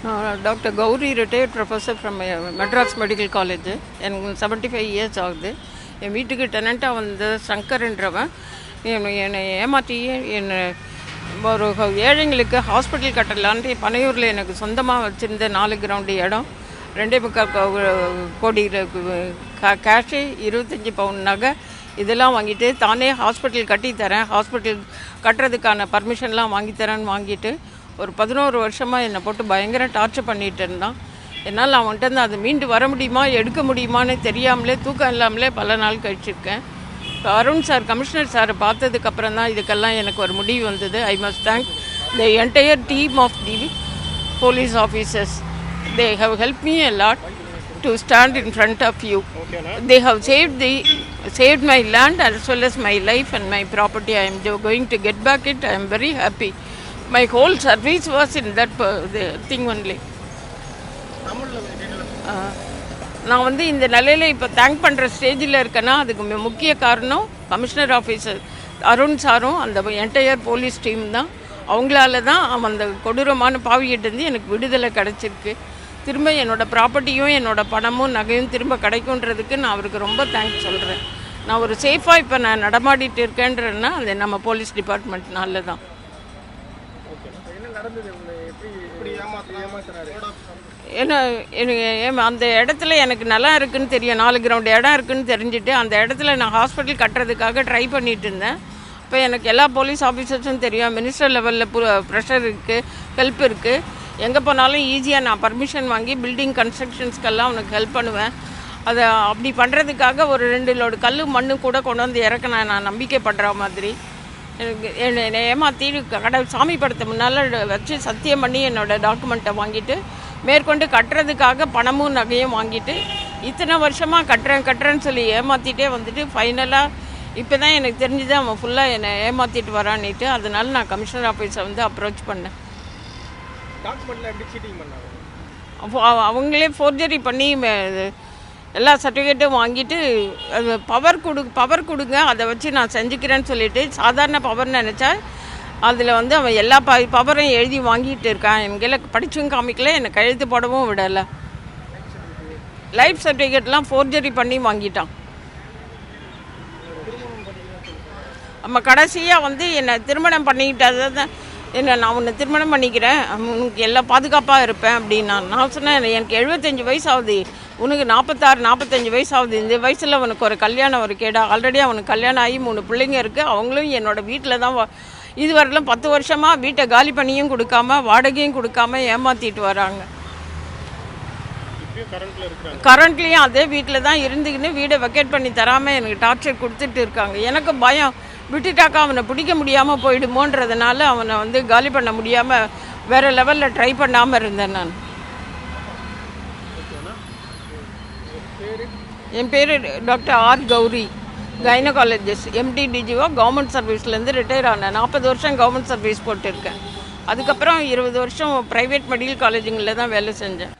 Dr. Gauri, retired professor from Madras Medical College. எனக்கு 75 years ஆகுது. என் வீட்டுக்கு டெனண்ட்டாக வந்து சங்கர்ன்றவன் என்னை ஏமாற்றி என்னை ஒரு ஏழைங்களுக்கு ஹாஸ்பிட்டல் கட்டலான்ட்டு பனையூரில் எனக்கு சொந்தமாக வச்சுருந்த 4 கிரவுண்டு இடம் 2.25 கோடி கேஷு 25 பவுன் நகை இதெல்லாம் வாங்கிட்டு தானே ஹாஸ்பிட்டல் கட்டித்தரேன், ஹாஸ்பிட்டல் கட்டுறதுக்கான பர்மிஷன்லாம் வாங்கித்தரேன்னு வாங்கிட்டு ஒரு 11 வருஷமாக என்னை போட்டு பயங்கர டார்ச்சர் பண்ணிகிட்டு இருந்தான். என்னால் அவன்கிட்ட அதை மீண்டு வர முடியுமா எடுக்க முடியுமான்னு தெரியாமலே தூக்கம் இல்லாமலே பல நாள் கழிச்சிருக்கேன். அருண் சார் கமிஷனர் சாரை பார்த்ததுக்கப்புறம் தான் இதுக்கெல்லாம் எனக்கு ஒரு முடிவு வந்தது. I must thank the entire team of the police officers. They have helped me a lot to stand in front of you. They have saved my land as well as my life and my property. I am going to get back it. I am very happy. My whole service was in that thing only. நான் வந்து இந்த நிலையில் இப்போ thank பண்ணுற ஸ்டேஜில் இருக்கேன்னா அதுக்கு முக்கிய காரணம் கமிஷனர் ஆஃபீஸர் அருண் சாரும் அந்த என்டையர் போலீஸ் டீம் தான். அவங்களால தான் அந்த கொடூரமான பாவிகிட்டேருந்து எனக்கு விடுதலை கிடச்சிருக்கு. திரும்ப என்னோடய ப்ராப்பர்ட்டியும் என்னோடய பணமும் நகையும் திரும்ப கிடைக்குன்றதுக்கு நான் அவருக்கு ரொம்ப தேங்க்ஸ் சொல்கிறேன். நான் ஒரு சேஃபாக இப்போ நான் நடமாடிட்டு இருக்கேன்றேன்னா அது நம்ம போலீஸ் டிபார்ட்மெண்ட்னால தான். ஏன்னா அந்த இடத்துல எனக்கு நல்லா இருக்குதுன்னு தெரியும், 4 கிரவுண்ட் இடம் இருக்குதுன்னு தெரிஞ்சுட்டு அந்த இடத்துல நான் ஹாஸ்பிட்டல் கட்டுறதுக்காக ட்ரை பண்ணிகிட்டு இருந்தேன். இப்போ எனக்கு எல்லா போலீஸ் ஆஃபீஸர்ஸும் தெரியும், மினிஸ்டர் லெவலில் ப்ரெஷர் இருக்குது, ஹெல்ப் இருக்குது. எங்கே போனாலும் ஈஸியாக நான் பர்மிஷன் வாங்கி பில்டிங் கன்ஸ்ட்ரக்ஷன்ஸ்க்கெல்லாம் அவனுக்கு ஹெல்ப் பண்ணுவேன். அதை அப்படி பண்ணுறதுக்காக ஒரு 2 லோடு கல் மண்ணு கூட கொண்டு வந்து இறக்கினேன் நான் நம்பிக்கைப்படுற மாதிரி. எனக்கு என்னை ஏமாற்றி சாமி படத்தை முன்னால் வச்சு சத்தியம் பண்ணி என்னோடய டாக்குமெண்ட்டை வாங்கிட்டு மேற்கொண்டு கட்டுறதுக்காக பணமும் நகையும் வாங்கிட்டு இத்தனை வருஷமாக கட்டுறேன்னு சொல்லி ஏமாற்றிட்டே வந்துட்டு ஃபைனலாக இப்போ தான் எனக்கு தெரிஞ்சுது அவன் ஃபுல்லாக என்னை ஏமாற்றிட்டு வரான்னுட்டு. அதனால நான் கமிஷனர் ஆஃபீஸை வந்து அப்ரோச் பண்ணேன். அவங்களே ஃபோர்ஜரி பண்ணி எல்லா சர்டிஃபிகேட்டும் வாங்கிட்டு அது பவர் கொடுங்க அதை வச்சு நான் செஞ்சுக்கிறேன்னு சொல்லிவிட்டு சாதாரண பவர்னு நினச்சா அதில் வந்து அவன் எல்லா பவரையும் எழுதி வாங்கிட்டு இருக்கான். எங்களை படிச்சும் காமிக்கல, என்னை கழுத்து போடவும் விடலை. லைஃப் சர்டிஃபிகேட்லாம் ஃபோர்ஜரி பண்ணி வாங்கிட்டான். நம்ம கடைசியாக வந்து என்னை திருமணம் பண்ணிக்கிட்டதை தான் நான் உன்னை திருமணம் பண்ணிக்கிறேன், உனக்கு எல்லாம் பாதுகாப்பாக இருப்பேன் அப்படின்னா. நான் சொன்னேன் எனக்கு 75 வயசு ஆகுது, உனக்கு 46-45 வயசு ஆகுது, இந்த வயசில் அவனுக்கு ஒரு கல்யாணம் ஒரு கேடா. ஆல்ரெடி அவனுக்கு கல்யாணம் ஆகி 3 பிள்ளைங்க இருக்குது. அவங்களும் என்னோடய வீட்டில் தான் இதுவரையிலும் 10 வருஷமாக வீட்டை காலி பண்ணியும் கொடுக்காம வாடகையும் கொடுக்காம ஏமாற்றிட்டு வராங்க. கரண்ட்லேயும் அதே வீட்டில் தான் இருந்துக்கின்னு வீடை வெக்கேட் பண்ணி தராமல் எனக்கு டார்ச்சர் கொடுத்துட்டு இருக்காங்க. எனக்கு பயம், விட்டுட்டாக்கா அவனை பிடிக்க முடியாமல் போயிடுமோன்றதுனால அவனை வந்து காலி பண்ண முடியாமல் வேறு லெவலில் ட்ரை பண்ணாமல் இருந்தேன் நான். என் பேர் doctor R Gowri, gynaecologist, MD/DGO, government சர்வீஸ்லேருந்து ரிட்டையர் ஆனேன். 40 வருஷம் கவர்மெண்ட் சர்வீஸ் போட்டிருக்கேன். அதுக்கப்புறம் 20 வருஷம் ப்ரைவேட் மெடிக்கல் காலேஜுங்களில் தான் வேலை செஞ்சேன்.